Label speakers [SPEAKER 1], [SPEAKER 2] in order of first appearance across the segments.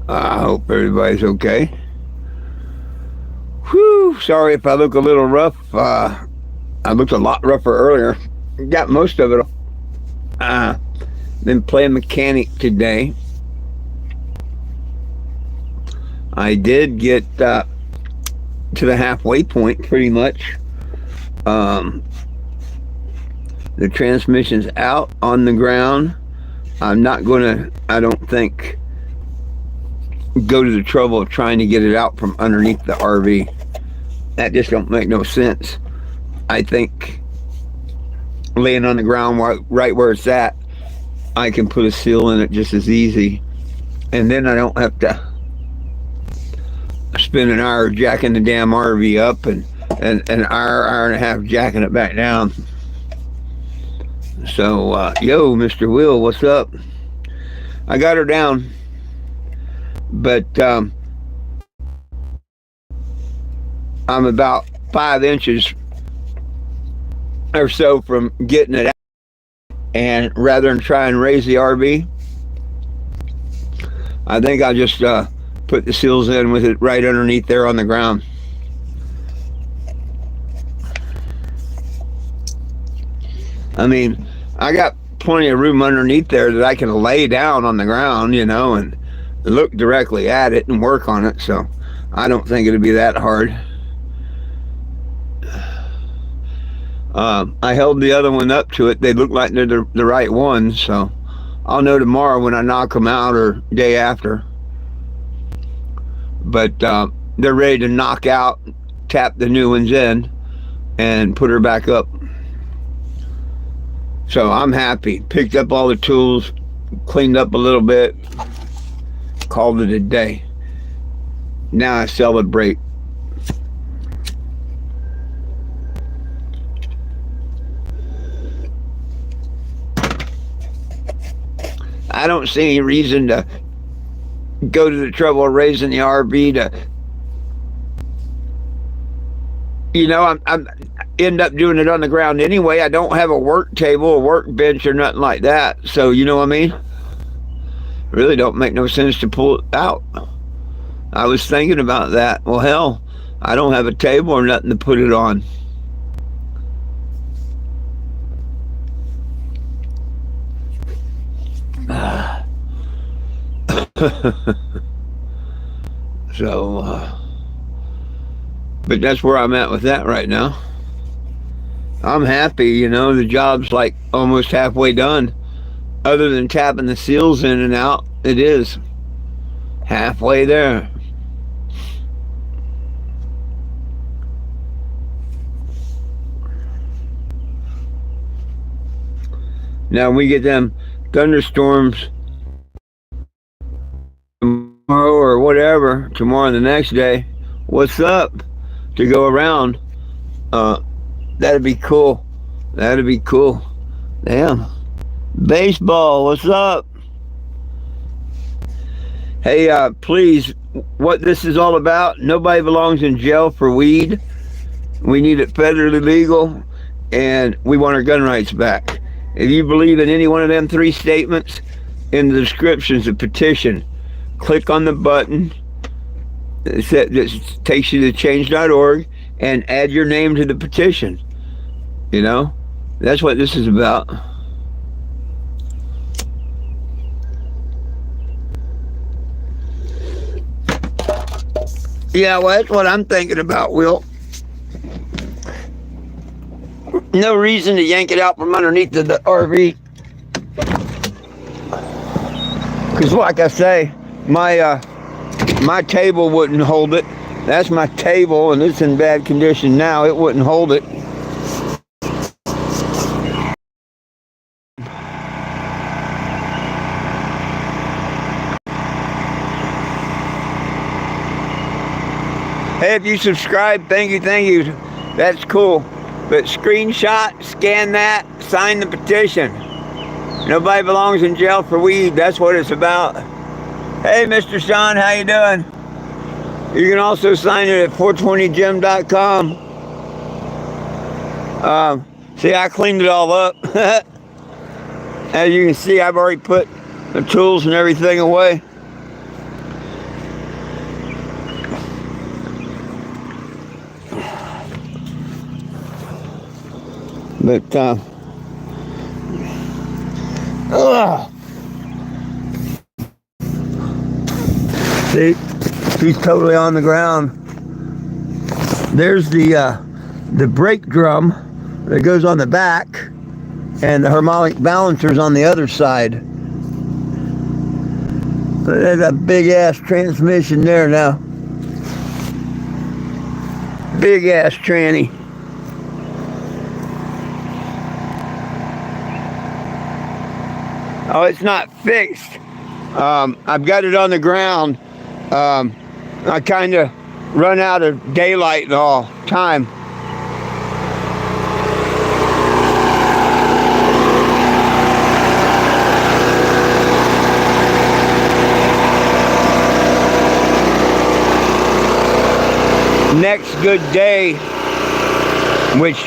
[SPEAKER 1] I hope everybody's okay. Whew, sorry if I look a little rough. I looked a lot rougher earlier. Got most of it. Uh, been playing mechanic today. I did get to the halfway point pretty much. Um, the transmission's out on the ground. I'm not going to, I don't think, go to the trouble of trying to get it out from underneath the RV. That just don't make no sense. I think laying on the ground right where it's at, I can put a seal in it just as easy. And then I don't have to spend an hour jacking the damn RV up and an hour and a half jacking it back down. So, yo, Mr. Will, what's up? I got her down, but I'm about 5 inches or so from getting it out. And rather than try and raise the RV, I think I'll just put the seals in with it right underneath there on the ground. I mean, I got plenty of room underneath there that I can lay down on the ground, and look directly at it and work on it. So I don't think it'll be that hard. I held the other one up to it. They look like they're the right ones, so I'll know tomorrow when I knock them out or day after. But they're ready to knock out, tap the new ones in, and put her back up. So I'm happy. Picked up all the tools, cleaned up a little bit, called it a day. Now I celebrate. I don't see any reason to go to the trouble of raising the RV to, I'm end up doing it on the ground anyway. I don't have a work table, a workbench, or nothing like that. So you know what I mean? Really don't make no sense to pull it out. I was thinking about that. Well, hell, I don't have a table or nothing to put it on. So, but that's where I'm at with that right now. I'm happy, the job's like almost halfway done. Other than tapping the seals in and out, it is halfway there. Now we get them thunderstorms tomorrow or whatever, tomorrow and the next day. What's up? To go around. That'd be cool. That'd be cool. Damn. Baseball, what's up? Hey, please, what this is all about, nobody belongs in jail for weed. We need it federally legal, and we want our gun rights back. If you believe in any one of them three statements, in the description's a petition. Click on the button that takes you to change.org and add your name to the petition. That's what this is about. Yeah, well, that's what I'm thinking about, Will. No reason to yank it out from underneath the RV. Because like I say, my table wouldn't hold it. That's my table, and it's in bad condition now. It wouldn't hold it. Hey, if you subscribe, thank you. That's cool. But screenshot, scan that, sign the petition. Nobody belongs in jail for weed. That's what it's about. Hey, Mr. Sean, how you doing? You can also sign it at 420gym.com. See, I cleaned it all up. As you can see, I've already put the tools and everything away. But see, she's totally on the ground. There's the brake drum that goes on the back, and the harmonic balancer's on the other side. So there's a big ass transmission there now. Big ass tranny. Oh, it's not fixed. I've got it on the ground. I kind of run out of daylight all time. Next good day, which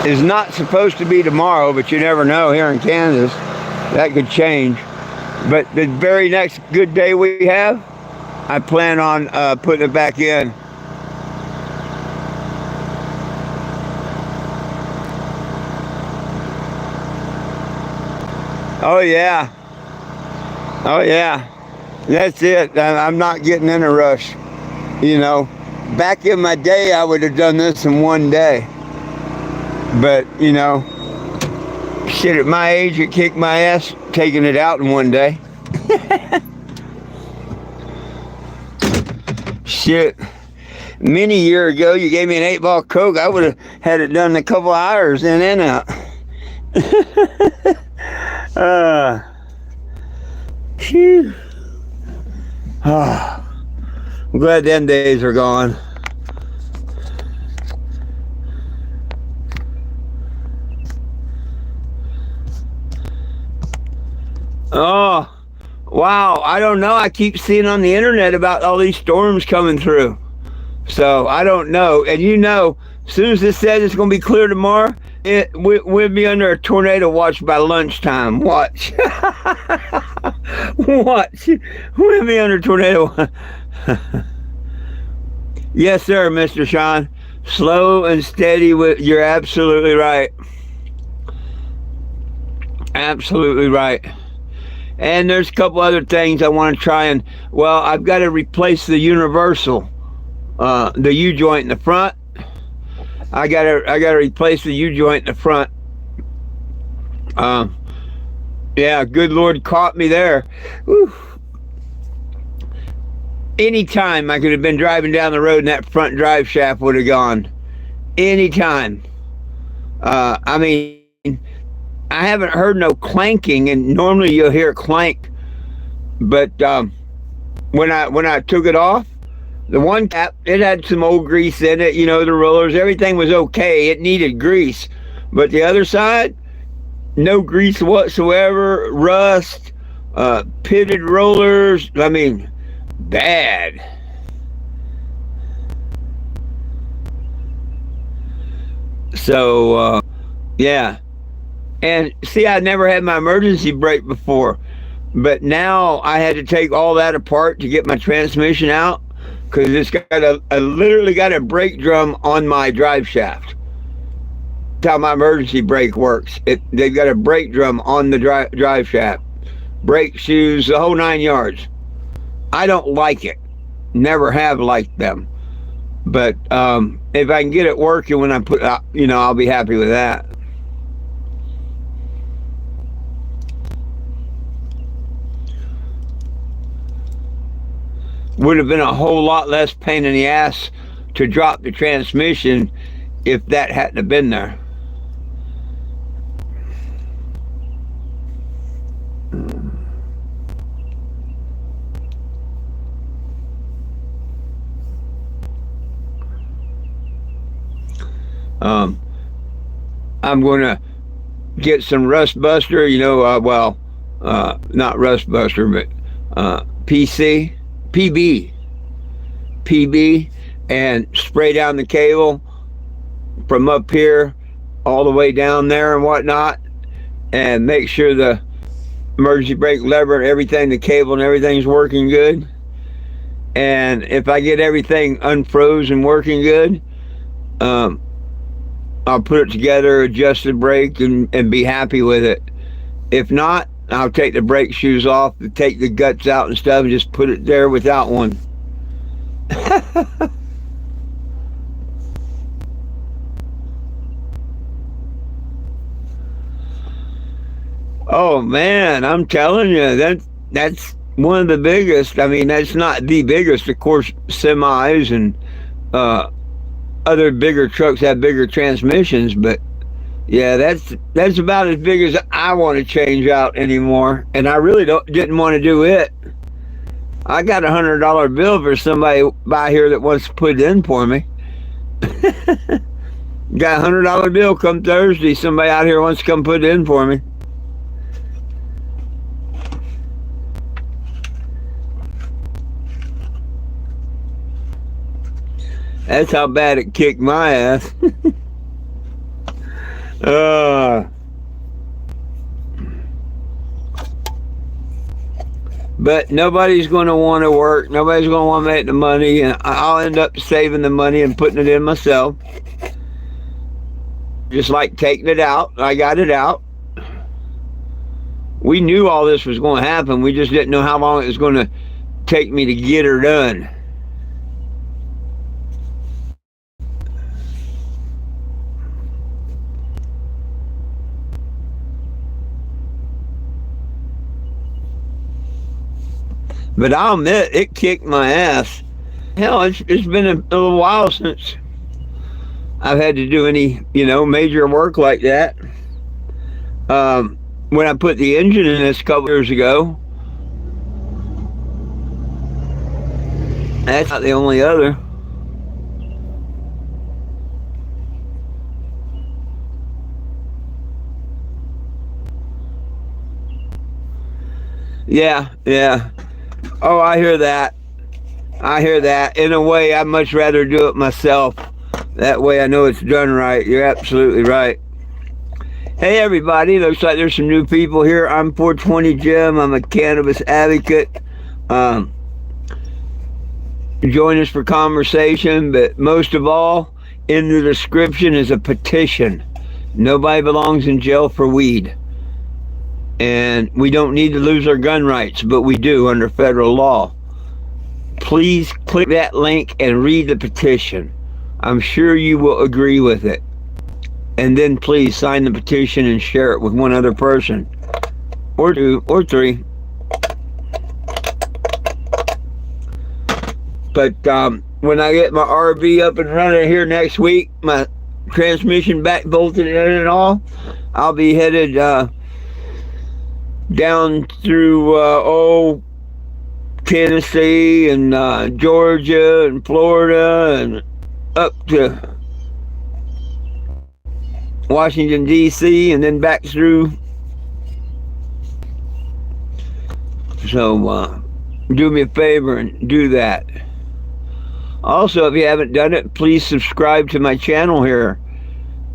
[SPEAKER 1] is not supposed to be tomorrow, but you never know here in Kansas. That could change. But the very next good day we have, I plan on putting it back in. Oh yeah. Oh yeah. That's it. I'm not getting in a rush. You know, back in my day, I would have done this in one day. But, you know, shit, at my age, it kicked my ass taking it out in one day. Shit. Many year ago, you gave me an 8-ball Coke, I would have had it done in a couple hours in and out. Phew. I'm glad them days are gone. Oh, wow. I don't know. I keep seeing on the internet about all these storms coming through. So I don't know. And you know, as soon as it says it's going to be clear tomorrow, we'll be under a tornado watch by lunchtime. Watch. Watch. We'll be under tornado. Yes, sir, Mr. Sean. Slow and steady. You're absolutely right. Absolutely right. And there's a couple other things I want to try and, well, I've got to replace the universal, the U-joint in the front. I gotta replace the U-joint in the front. Yeah, good Lord caught me there. Whew. Anytime I could have been driving down the road and that front drive shaft would have gone. Anytime. I mean, I haven't heard no clanking, and normally you'll hear clank. But when I took it off, the one cap, it had some old grease in it, you know, the rollers, everything was okay. It needed grease. But the other side, no grease whatsoever, rust, pitted rollers, I mean, bad. So, yeah. And see, I never had my emergency brake before, but now I had to take all that apart to get my transmission out, because it's got I literally got a brake drum on my drive shaft. That's how my emergency brake works. They've got a brake drum on the drive shaft. Brake shoes, the whole 9 yards. I don't like it. Never have liked them. But if I can get it working when I put out, you know, I'll be happy with that. Would have been a whole lot less pain in the ass to drop the transmission if that hadn't have been there. I'm going to get some rust buster, you know, not rust buster, but PB, and spray down the cable from up here all the way down there and whatnot, and make sure the emergency brake lever and everything, the cable and everything's working good. And if I get everything unfroze and working good, I'll put it together, adjust the brake, and be happy with it. If not, I'll take the brake shoes off, take the guts out and stuff, and just put it there without one. Oh man, I'm telling you, that's one of the biggest. I mean, that's not the biggest, of course. Semis and uh, other bigger trucks have bigger transmissions, but yeah, that's about as big as I want to change out anymore. And I really didn't want to do it. I got $100 bill for somebody by here that wants to put it in for me. Got $100 bill come Thursday. Somebody out here wants to come put it in for me. That's how bad it kicked my ass. uh, but nobody's going to want to work. Nobody's going to want to make the money. And I'll end up saving the money and putting it in myself. Just like taking it out. I got it out. We knew all this was going to happen. We just didn't know how long it was going to take me to get her done. But I'll admit, it kicked my ass. Hell, it's been a little while since I've had to do any, major work like that. When I put the engine in this a couple years ago, that's not the only other. Yeah. Oh, I hear that. In a way, I'd much rather do it myself. That way I know it's done right. You're absolutely right. Hey, everybody. Looks like there's some new people here. I'm 420 Jim. I'm a cannabis advocate. Join us for conversation, but most of all, in the description is a petition. Nobody belongs in jail for weed. And we don't need to lose our gun rights, but we do under federal law. Please click that link and read the petition. I'm sure you will agree with it. And then please sign the petition and share it with one other person. Or two, or three. But when I get my RV up and running here next week, my transmission back bolted in and all, I'll be headed down through Tennessee and Georgia and Florida and up to Washington, D.C. and then back through. So do me a favor and do that. Also, if you haven't done it, please subscribe to my channel here.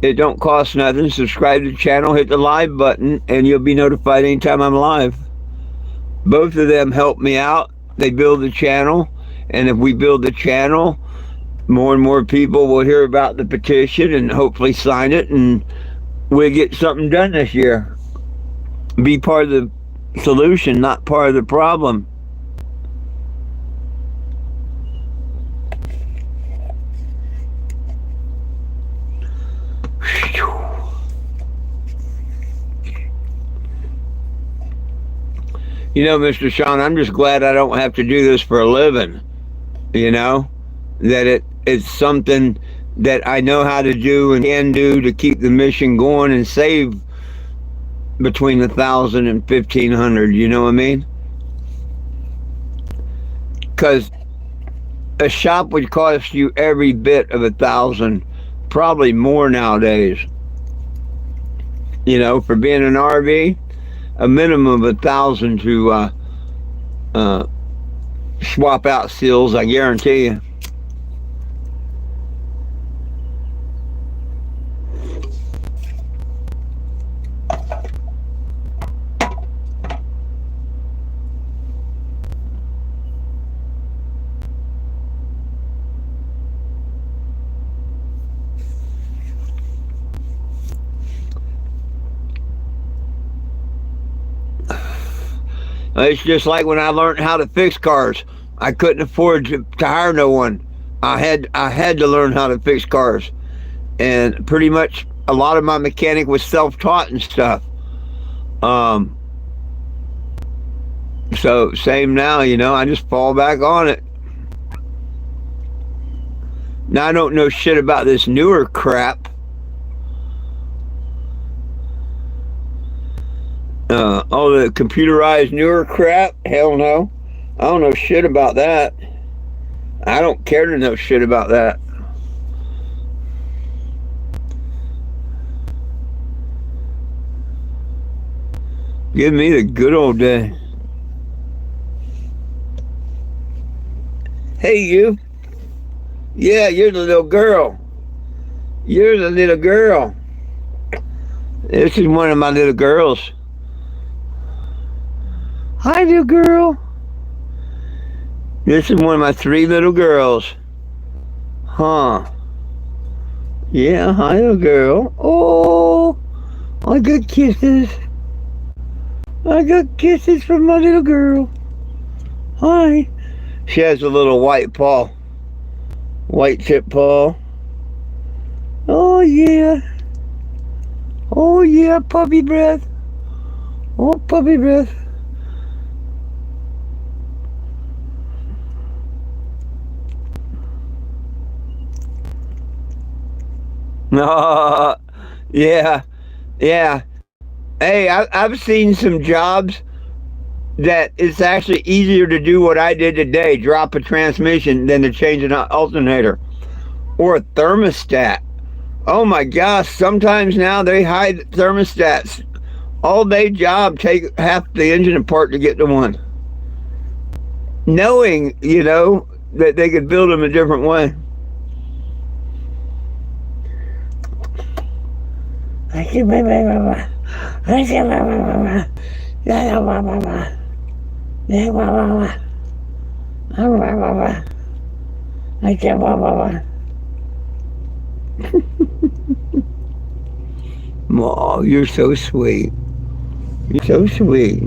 [SPEAKER 1] It don't cost nothing. Subscribe to the channel, hit the live button, and you'll be notified anytime I'm live. Both of them help me out. They build the channel, and if we build the channel, more and more people will hear about the petition and hopefully sign it, and we'll get something done this year. Be part of the solution, not part of the problem. Mr. Sean, I'm just glad I don't have to do this for a living. That it's something that I know how to do and can do to keep the mission going and save between 1,000 and 1,500. You know what I mean? Because a shop would cost you every bit of 1,000, probably more nowadays. For being an RV. A minimum of 1,000 to swap out seals, I guarantee you. It's just like when I learned how to fix cars. I couldn't afford to hire no one. I had to learn how to fix cars, and pretty much a lot of my mechanic was self-taught and stuff. Um, so same now, I just fall back on it. Now I don't know shit about this newer crap. All the computerized newer crap. Hell no, I don't know shit about that. I don't care to know shit about that. Give me the good old day. Hey, you. Yeah, you're the little girl. You're the little girl. This is one of my little girls. Hi, little girl. This is one of my 3 little girls. Huh. Yeah, hi, little girl. Oh, I got kisses. I got kisses from my little girl. Hi. She has a little white paw. White tip paw. Oh, yeah. Oh, yeah, puppy breath. Oh, puppy breath. Yeah, yeah. Hey, I've seen some jobs that it's actually easier to do what I did today, drop a transmission, than to change an alternator or a thermostat. Oh my gosh, sometimes now they hide thermostats. All day job, take half the engine apart to get to one. Knowing, that they could build them a different way. Oh, you're so sweet. You're so sweet.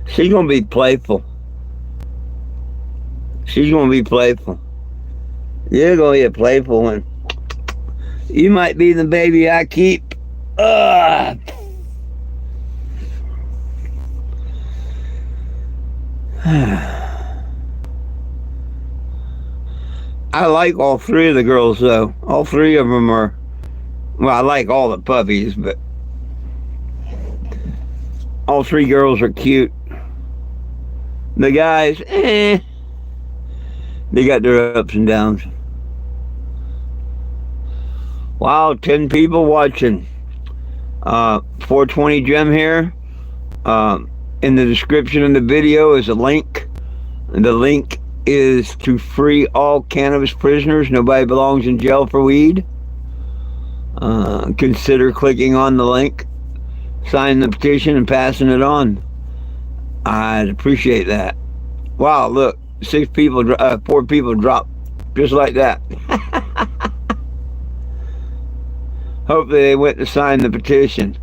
[SPEAKER 1] She's gonna be playful. She's gonna be playful. You're gonna be a playful one. You might be the baby I keep. Ugh. I like all 3 of the girls, though. All 3 of them are. Well, I like all the puppies, but all 3 girls are cute. The guys, they got their ups and downs. Wow, 10 people watching. 420 Gem here. In the description of the video is a link. And the link is to free all cannabis prisoners. Nobody belongs in jail for weed. Consider clicking on the link, signing the petition, and passing it on. I'd appreciate that. Wow, look, 4 people dropped just like that. Hopefully they went to sign the petition.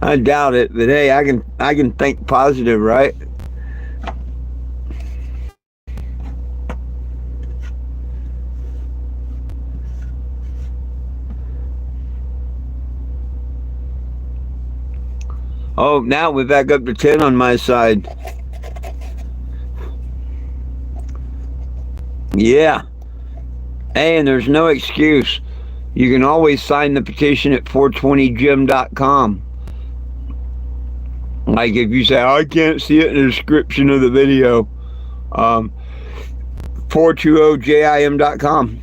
[SPEAKER 1] I doubt it, but hey, I can think positive, right? Oh, now we're back up to 10 on my side. Yeah. Hey, and there's no excuse. You can always sign the petition at 420gym.com. Like if you say, I can't see it in the description of the video, 420jim.com.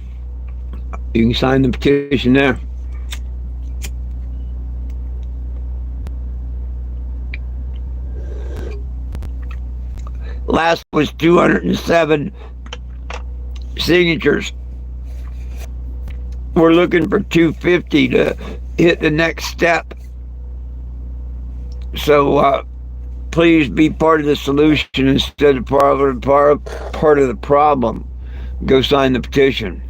[SPEAKER 1] You can sign the petition there. Last was 207 signatures. We're looking for 250 to hit the next step. So please be part of the solution instead of part of the problem. Go sign the petition.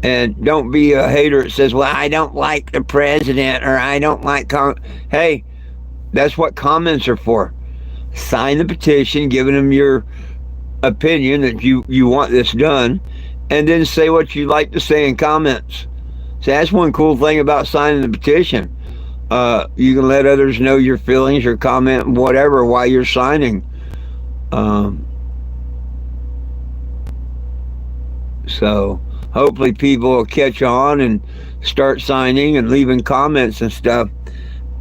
[SPEAKER 1] And don't be a hater that says, well, I don't like the president, or I don't like... Hey, that's what comments are for. Sign the petition, giving them your opinion that you want this done, and then say what you like to say in comments. So that's one cool thing about signing the petition. You can let others know your feelings, your comment, whatever, while you're signing. So hopefully people will catch on and start signing and leaving comments and stuff.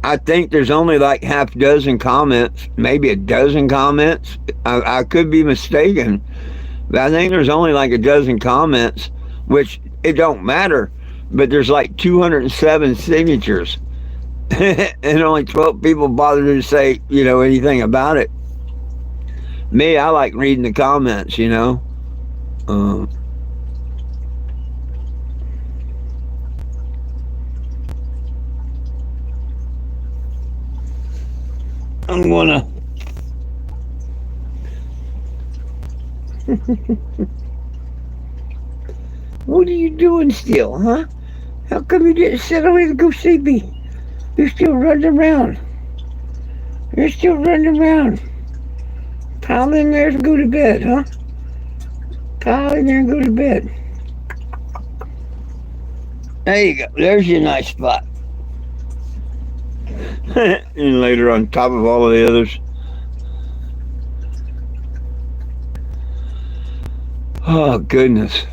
[SPEAKER 1] I think there's only like half a dozen comments, maybe a dozen comments. I could be mistaken, but I think there's only like a dozen comments, which it don't matter. But there's like 207 signatures, and only 12 people bothered to say, anything about it. Me, I like reading the comments, I'm gonna What are you doing still, huh? How come you didn't sit away to go see me? You're still running around. Pile in there and go to bed, huh? Pile in there and go to bed. There you go. There's your nice spot. And later on top of all of the others. Oh, goodness.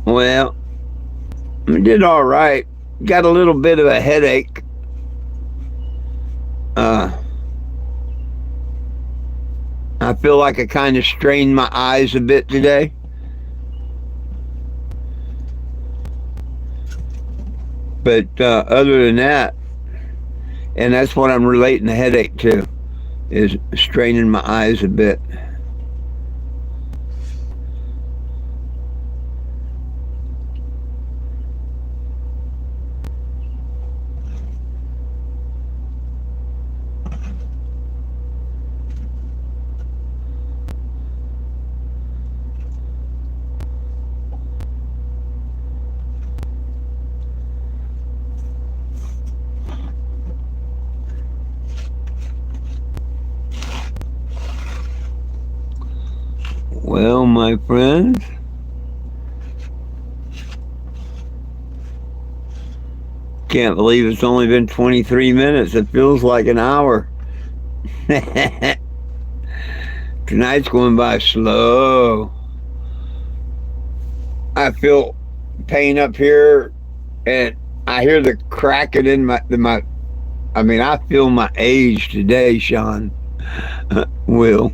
[SPEAKER 1] Well, I did all right. Got a little bit of a headache. I feel like I kind of strained my eyes a bit today. But other than that, and that's what I'm relating the headache to, is straining my eyes a bit. Well, my friends, can't believe it's only been 23 minutes. It feels like an hour. Tonight's going by slow. I feel pain up here, and I hear the cracking in my I feel my age today, Sean. Will.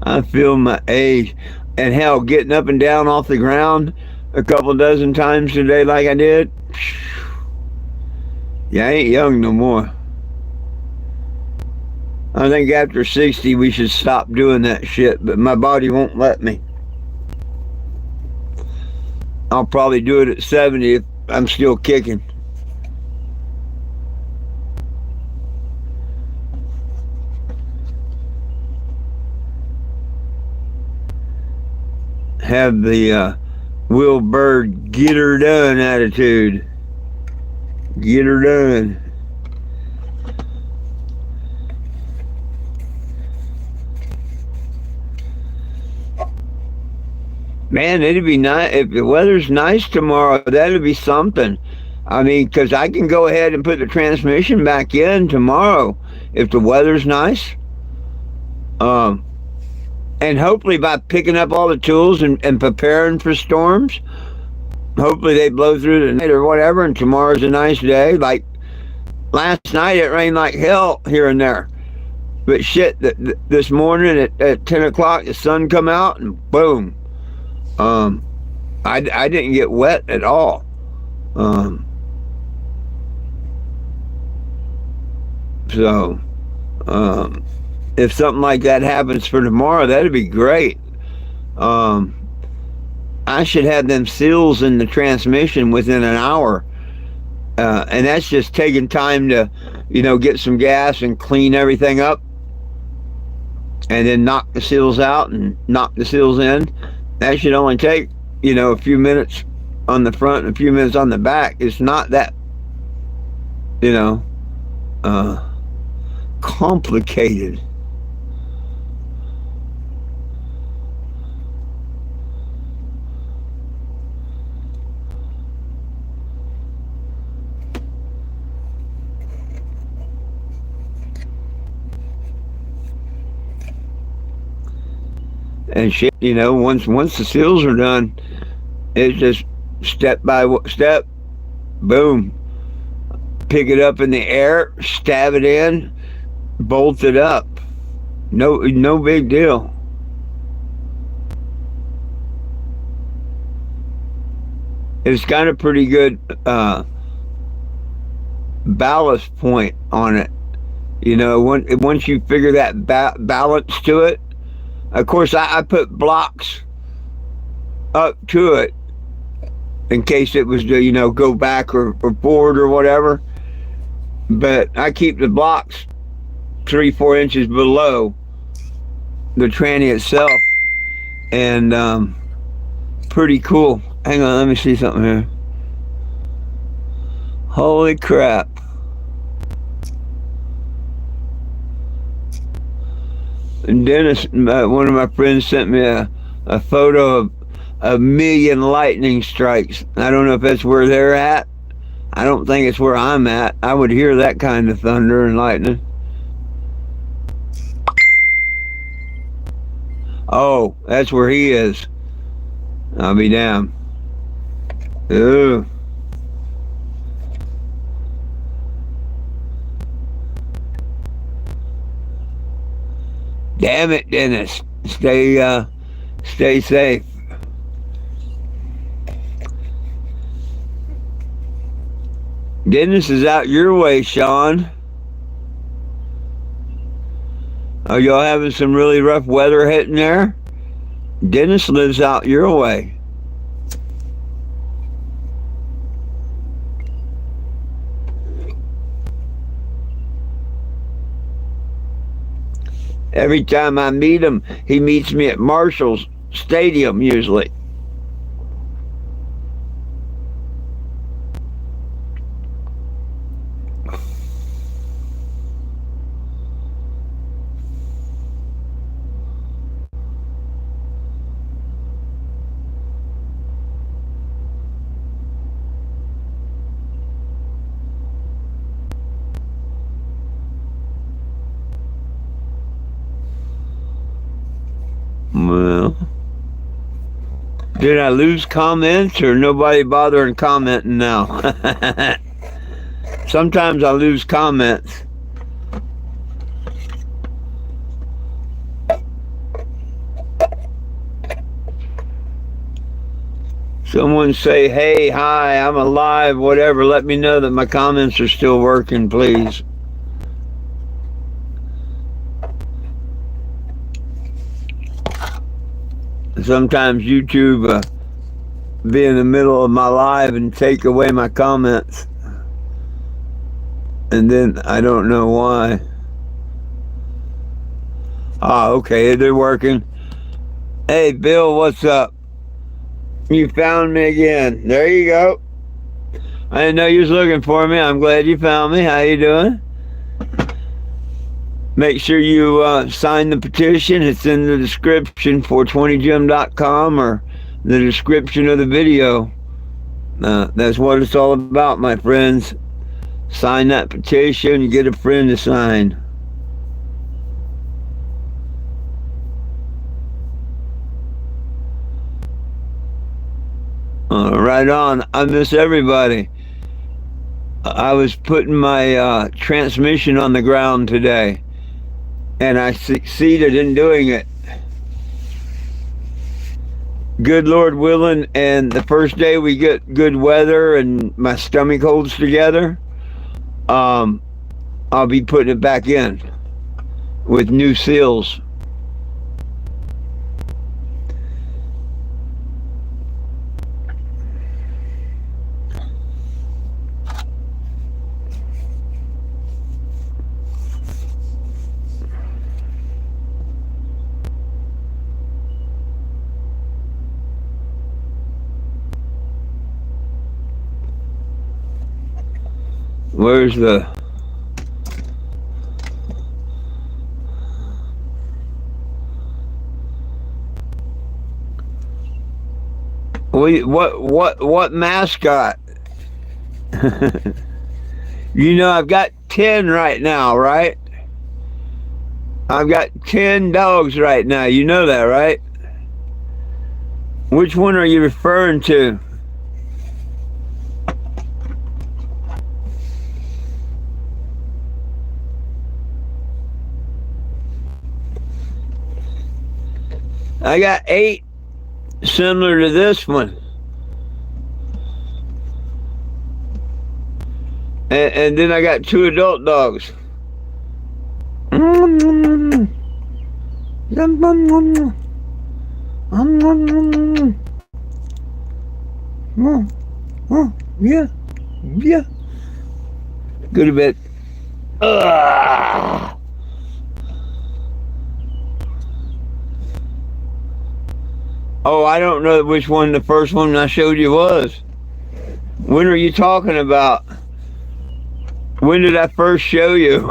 [SPEAKER 1] I feel my age. And hell, getting up and down off the ground a couple dozen times today like I did, yeah, I ain't young no more. I think after 60 we should stop doing that shit, but my body won't let me. I'll probably do it at 70 if I'm still kicking. Have the Will Bird get her done attitude. Get her done. Man, it'd be nice if the weather's nice tomorrow. That'd be something. Because I can go ahead and put the transmission back in tomorrow if the weather's nice. And hopefully by picking up all the tools and preparing for storms, hopefully they blow through the night or whatever, and tomorrow's a nice day. Like last night, it rained like hell here and there. But shit, this morning at 10 o'clock, the sun come out and boom. I didn't get wet at all. Um, so, um, if something like that happens for tomorrow, that'd be great. Um, I should have them seals in the transmission within an hour. And that's just taking time to, get some gas and clean everything up, and then knock the seals out and knock the seals in. That should only take, a few minutes on the front and a few minutes on the back. It's not that, you know, uh, complicated. And shit, once the seals are done, it's just step by step, boom, pick it up in the air, stab it in, bolt it up. No big deal. It's got a pretty good ballast point on it. Once you figure that balance to it, of course, I put blocks up to it in case it was to, go back or forward or whatever. But I keep the blocks 3-4 inches below the tranny itself. And pretty cool. Hang on, let me see something here. Holy crap. And Dennis, one of my friends, sent me a photo of a million lightning strikes. I don't know if that's where they're at. I don't think it's where I'm at. I would hear that kind of thunder and lightning. Oh, that's where he is. I'll be damned. Ooh. Damn it, Dennis. Stay safe. Dennis is out your way, Sean. Are y'all having some really rough weather hitting there? Dennis lives out your way. Every time I meet him, he meets me at Marshall's Stadium usually. Well, did I lose comments or nobody bothering commenting now? Sometimes I lose comments. Someone say, hey, hi, I'm alive, whatever. Let me know that my comments are still working, please. Sometimes YouTube be in the middle of my live and take away my comments, and then I don't know why. Okay, they're working. Hey Bill, what's up? You found me again. There you go. I didn't know you was looking for me. I'm glad you found me. How you doing? Make sure you sign the petition. It's in the description, 420gym.com, or the description of the video. That's what it's all about, my friends. Sign that petition, get a friend to sign. Right on. I miss everybody. I was putting my transmission on the ground today, and I succeeded in doing it. good Lord willing, and the first day we get good weather and my stomach holds together, um, I'll be putting it back in with new seals. Where's the... What mascot? You know, I've got 10 right now, right? I've got 10 dogs right now. You know that, right? Which one are you referring to? I got 8 similar to this one. And then I got 2 adult dogs. Yeah, yeah. Go to bed. Ugh. Oh, I don't know which one the first one I showed you was. When are you talking about? When did I first show you?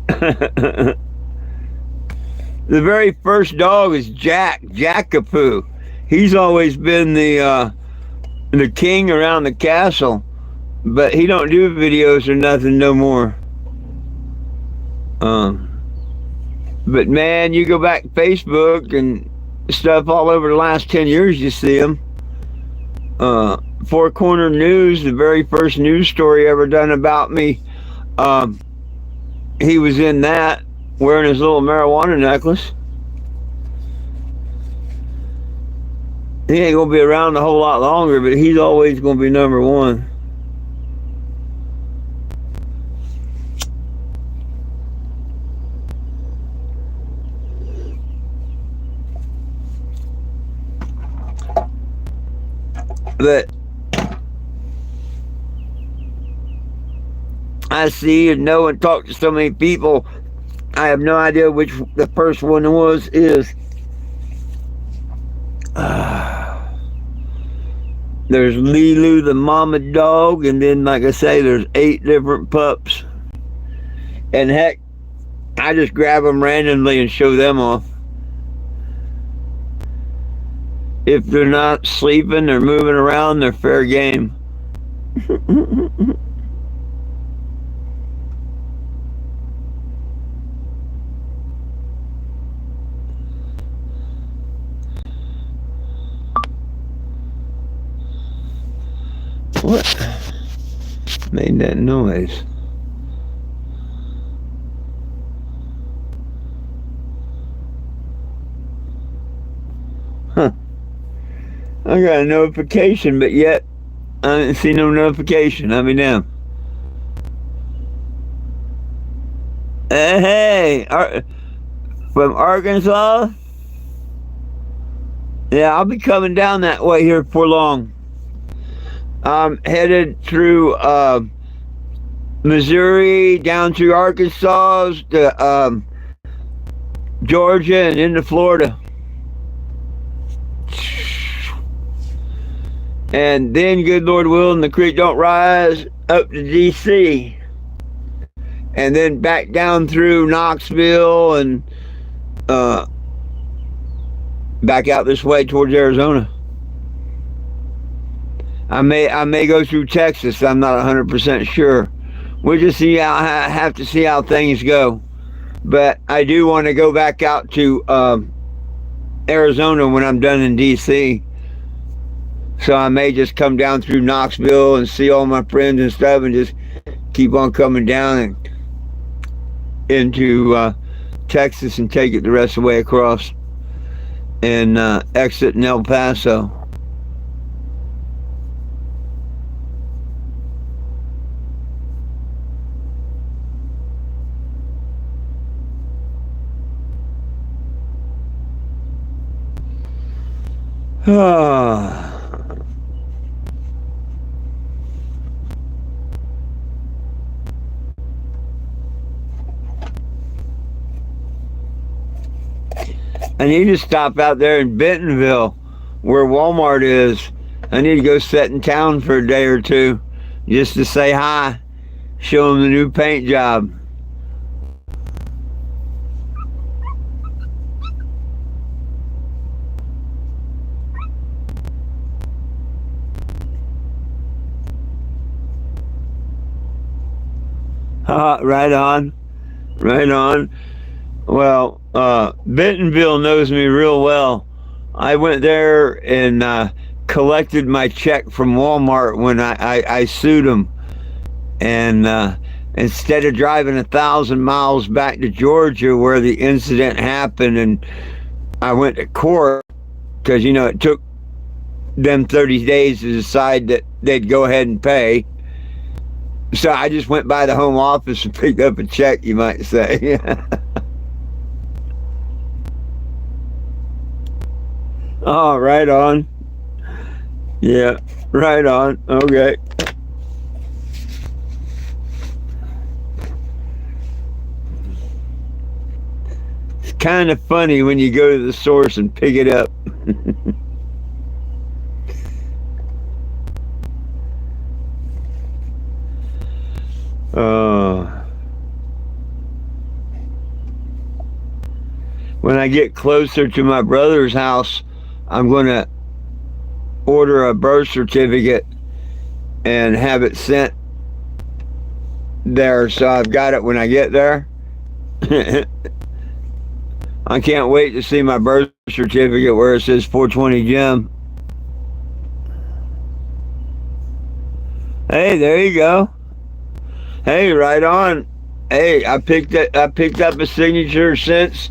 [SPEAKER 1] The very first dog is Jack Capoo. He's always been the king around the castle, but he don't do videos or nothing no more. But man, you go back to Facebook and stuff all over the last 10 years, you see him. Four Corner News, the very first news story ever done about me, he was in that wearing his little marijuana necklace. He ain't gonna be around a whole lot longer, but he's always gonna be number one. But I see and know and talk to so many people, I have no idea which the first one is. There's Lilu, the mama dog, and then, like I say, there's 8 different pups. And heck, I just grab them randomly and show them off. If they're not sleeping or moving around, they're fair game. What made that noise? Huh. I got a notification, but yet I didn't see no notification. I mean, damn. Hey, from Arkansas? Yeah, I'll be coming down that way here before long. I'm headed through Missouri, down through Arkansas, to Georgia, and into Florida. And then, good Lord willing, the creek don't rise, up to D.C. And then back down through Knoxville and back out this way towards Arizona. I may go through Texas. I'm not 100% sure. We'll just see how have to see how things go. But I do want to go back out to Arizona when I'm done in D.C. So I may just come down through Knoxville and see all my friends and stuff, and just keep on coming down and into Texas and take it the rest of the way across. and exit in El Paso. I need to stop out there in Bentonville where Walmart is. I need to go sit in town for a day or two just to say hi, show them the new paint job. Right on, right on. Well, Bentonville knows me real well. I went there and collected my check from Walmart when I sued them. And instead of driving 1,000 miles back to Georgia where the incident happened, and I went to court because, you know, it took them 30 days to decide that they'd go ahead and pay. So I just went by the home office and picked up a check, you might say. Oh, right on. Yeah, right on. Okay. It's kind of funny when you go to the source and pick it up. uh, when I get closer to my brother's house, I'm going to order a birth certificate and have it sent there so I've got it when I get there. I can't wait to see my birth certificate where it says 420 Jim. Hey, there you go. Hey, right on. Hey, I picked up a signature since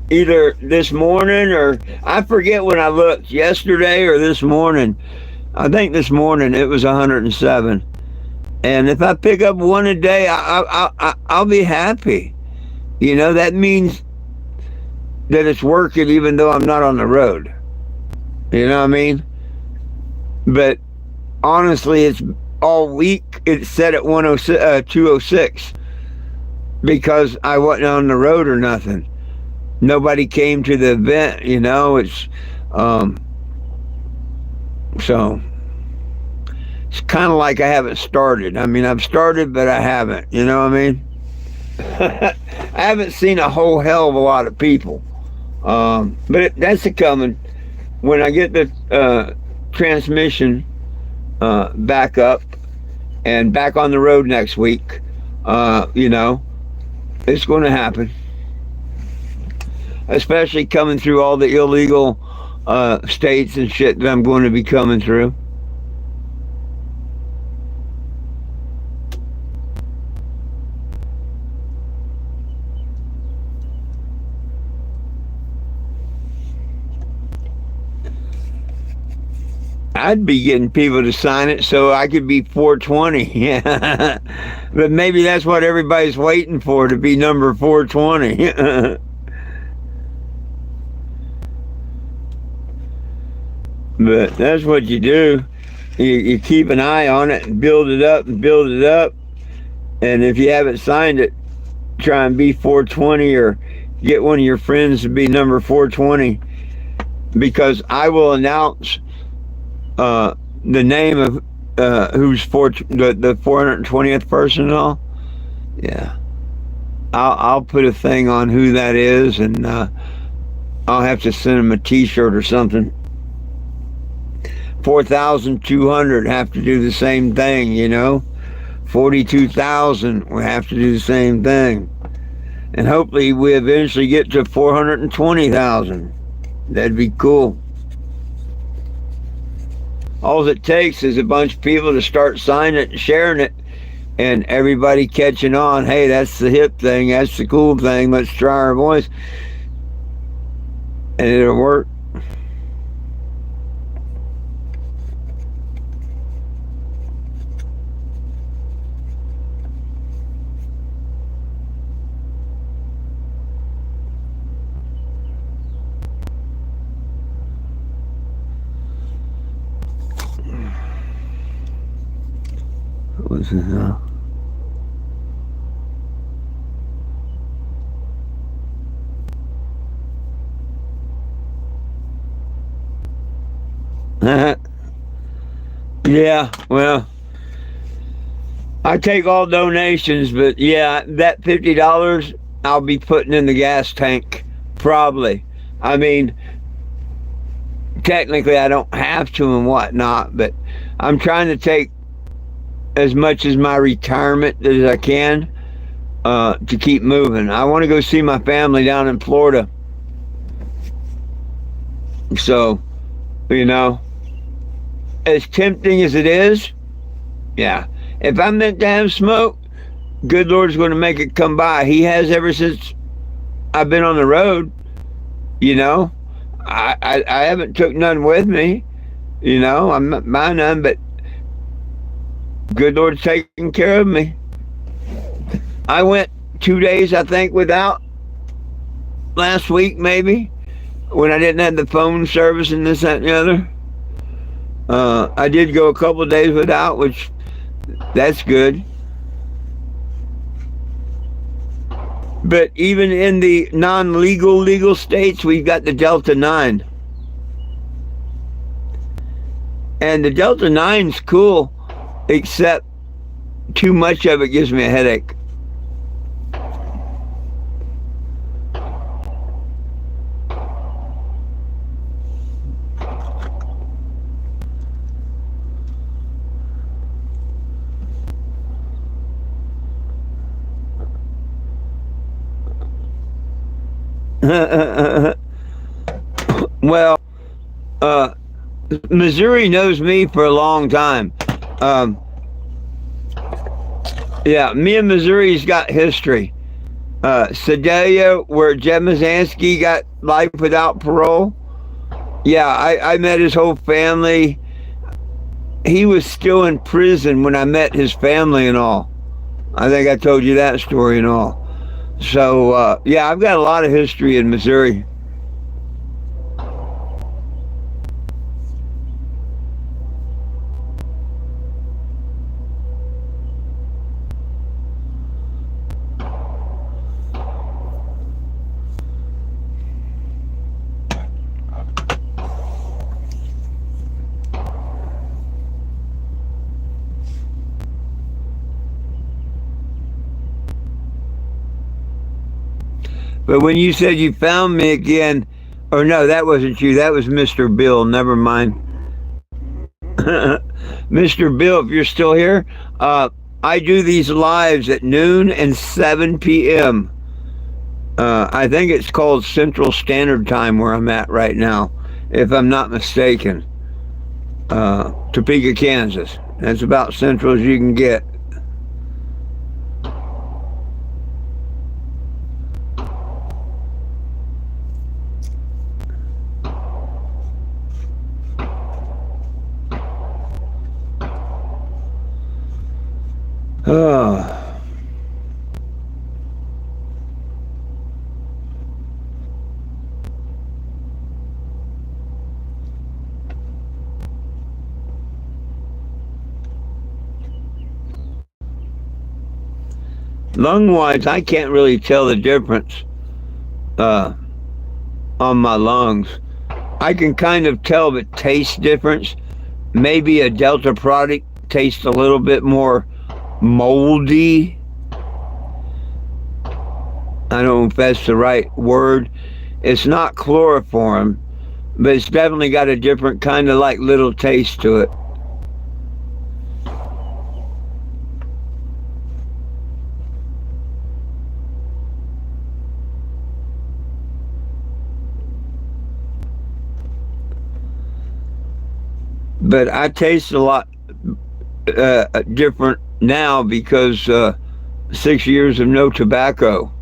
[SPEAKER 1] either this morning or I forget when I looked, yesterday or this morning. I think this morning it was 107. And if I pick up one a day, I'll be happy. You know, that means that it's working even though I'm not on the road. You know what I mean? But honestly, it's all week. It's set at 206 because I wasn't on the road or nothing. Nobody came to the event, you know. It's so it's kind of like I haven't started. I mean, I've started, but I haven't. You know what I mean? I haven't seen a whole hell of a lot of people, but that's a coming. When I get the transmission back up and back on the road next week, you know, it's going to happen. Especially coming through all the illegal states and shit that I'm going to be coming through. I'd be getting people to sign it so I could be 420. Yeah. But maybe that's what everybody's waiting for, to be number 420. But that's what you do. You keep an eye on it and build it up and build it up. And if you haven't signed it, try and be 420 or get one of your friends to be number 420. Because I will announce the name of who's the 420th person and all. Yeah. I'll put a thing on who that is, and I'll have to send them a t-shirt or something. 4,200 have to do the same thing, you know. 42,000 will have to do the same thing. And hopefully we eventually get to 420,000. That'd be cool. All it takes is a bunch of people to start signing it and sharing it, and everybody catching on. Hey, that's the hip thing. That's the cool thing. Let's try our voice. And it'll work. Was it, yeah, well, I take all donations, but yeah, that $50 I'll be putting in the gas tank probably. I mean, technically I don't have to and whatnot, but I'm trying to take as much as my retirement as I can to keep moving. I want to go see my family down in Florida. So, you know, as tempting as it is, yeah. If I'm meant to have smoke, good Lord's going to make it come by. He has ever since I've been on the road. You know, I haven't took none with me. You know, I'm not buying none, but good Lord's taking care of me. I went 2 days, I think, without last week, maybe, when I didn't have the phone service and this, that, and the other. I did go a couple of days without, which that's good. But even in the non-legal legal states, we've got the Delta 9. And the Delta 9's cool, except too much of it gives me a headache. Well, Missouri knows me for a long time. Um, yeah, me and Missouri's got history. Sedalia, where Jeb Mazansky got life without parole. Yeah, I met his whole family. He was still in prison when I met his family and all. I think I told you that story and all. So, yeah, I've got a lot of history in Missouri. But when you said you found me again, or no, that wasn't you. That was Mr. Bill. Never mind. Mr. Bill, if you're still here, I do these lives at noon and 7 p.m. I think it's called Central Standard Time where I'm at right now, if I'm not mistaken. Topeka, Kansas. That's about central as you can get. Oh. Lung-wise, I can't really tell the difference on my lungs. I can kind of tell the taste difference. Maybe a Delta product tastes a little bit more moldy. I don't know if that's the right word. It's not chloroform, but it's definitely got a different kind of like little taste to it. But I taste a lot different now because 6 years of no tobacco.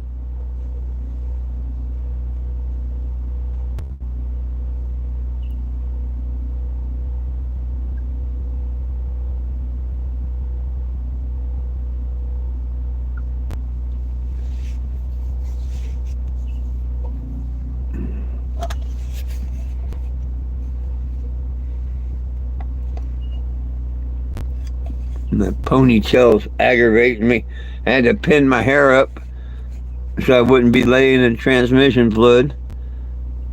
[SPEAKER 1] The ponytail's aggravating me. I had to pin my hair up so I wouldn't be laying in transmission fluid.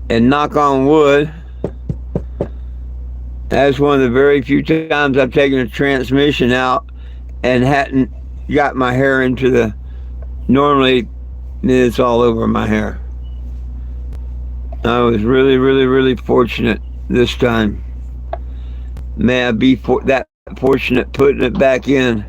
[SPEAKER 1] And knock on wood, that's one of the very few times I've taken a transmission out and hadn't got my hair into the. Normally, it's all over my hair. I was really, really, really fortunate this time. May I be that fortunate putting it back in.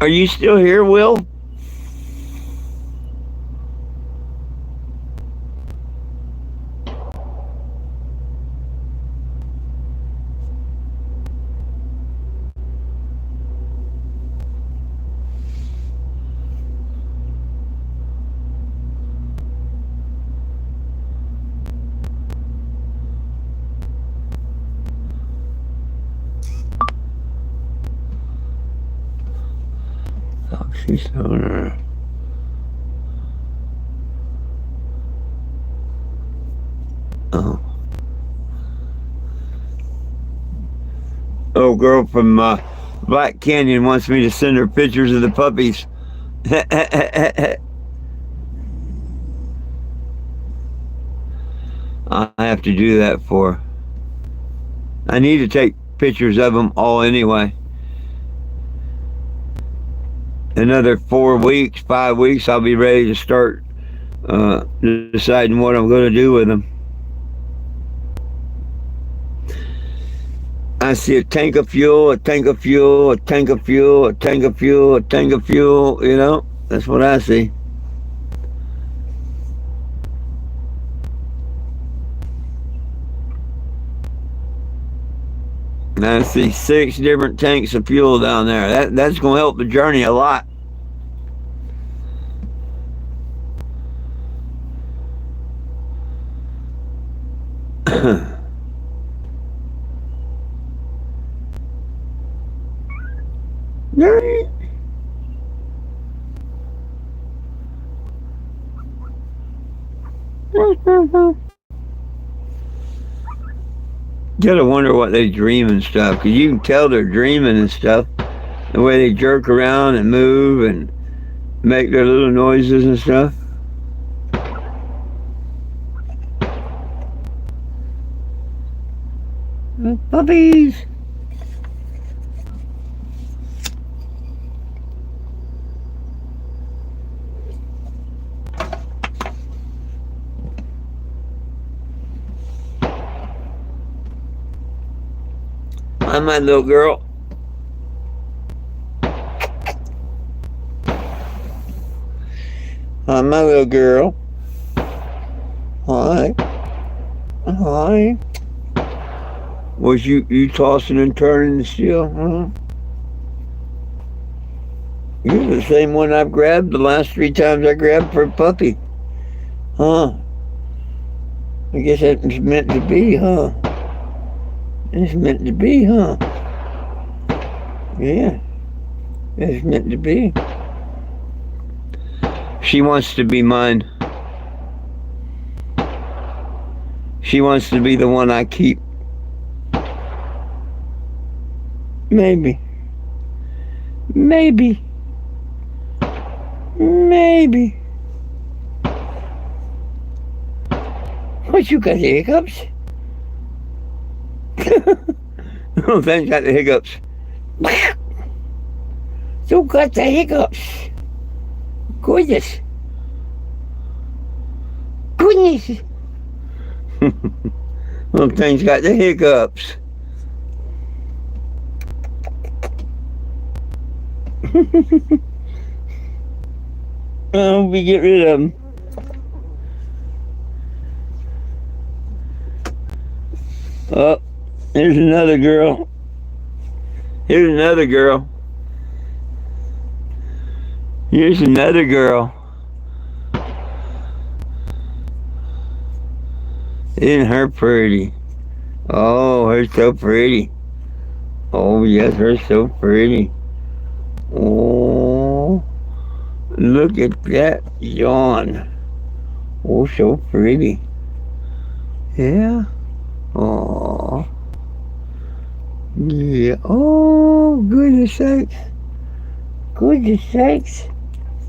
[SPEAKER 1] Are you still here, Will? She's over. Oh. Oh, girl from Black Canyon wants me to send her pictures of the puppies. I have to do that for her. I need to take pictures of them all anyway. Another 4 weeks, 5 weeks, I'll be ready to start deciding what I'm going to do with them. I see a tank of fuel, a tank of fuel, a tank of fuel, a tank of fuel, a tank of fuel, you know? That's what I see. And I see 6 different tanks of fuel down there. That's going to help the journey a lot. Gotta wonder what they dream and stuff, because you can tell they're dreaming and stuff. The way they jerk around and move and make their little noises and stuff. Puppies! Hi, my little girl. Hi, my little girl. Hi. Hi. Was you tossing and turning still, huh? You're the same one I've grabbed the last 3 times I grabbed for a puppy. Huh? I guess that's meant to be, huh? It's meant to be, huh? Yeah. It's meant to be. She wants to be mine. She wants to be the one I keep. Maybe. Maybe. Maybe. What, you got the hiccups? Oh, Ben's got the hiccups. You got the hiccups. Goodness. Goodness. Little thing's got the hiccups. Oh, we get rid of them. Oh, here's another girl. Here's another girl. Here's another girl. Isn't her pretty? Oh, her so pretty. Oh, yes, her so pretty. Oh, look at that yawn. Oh, so pretty. Yeah. Oh, yeah. Oh, goodness sakes. Goodness sakes.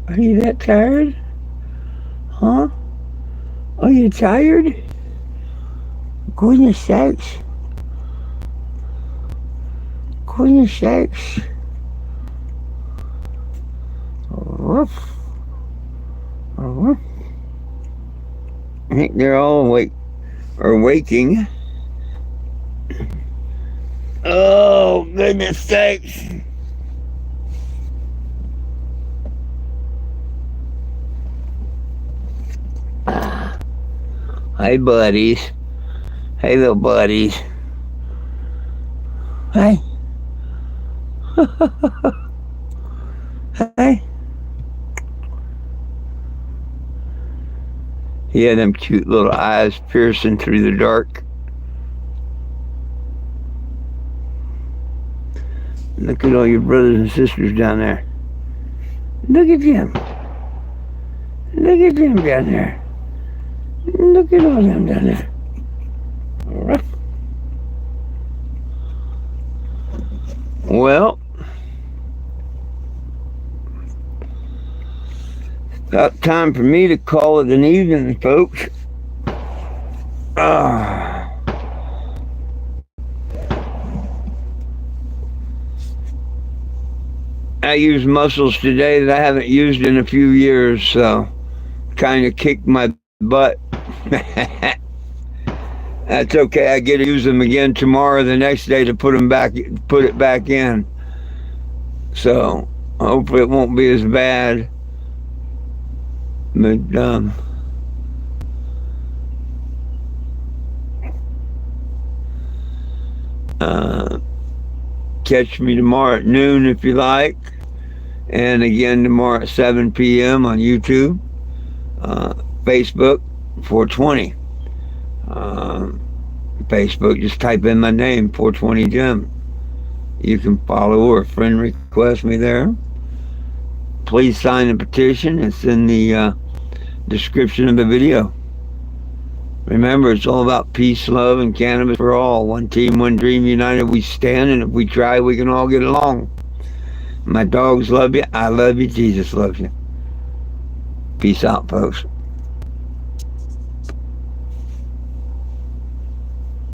[SPEAKER 1] Are you that tired? Huh? Are you tired? Goodness sakes. Goodness sakes. Woof. Woof. I think they're all awake or waking. Oh, goodness sakes. Hey, buddies. Hey, little buddies. Hey. Hey. He had them cute little eyes piercing through the dark. Look at all your brothers and sisters down there. Look at them. Look at them down there. Look at all them down there. Well, about time for me to call it an evening, folks. I used muscles today that I haven't used in a few years, so kind of kicked my butt. That's okay. I get to use them again tomorrow, the next day, to put it back in. So hopefully it won't be as bad. But catch me tomorrow at noon if you like, and again tomorrow at 7 p.m. on YouTube, Facebook, 420. Facebook, just type in my name, 420 Jim. You can follow or friend request me there. Please sign the petition. It's in the description of the video. Remember, it's all about peace, love, and cannabis for all. One team, one dream, united we stand, and if we try, we can all get along. My dogs love you. I love you. Jesus loves you. Peace out, folks.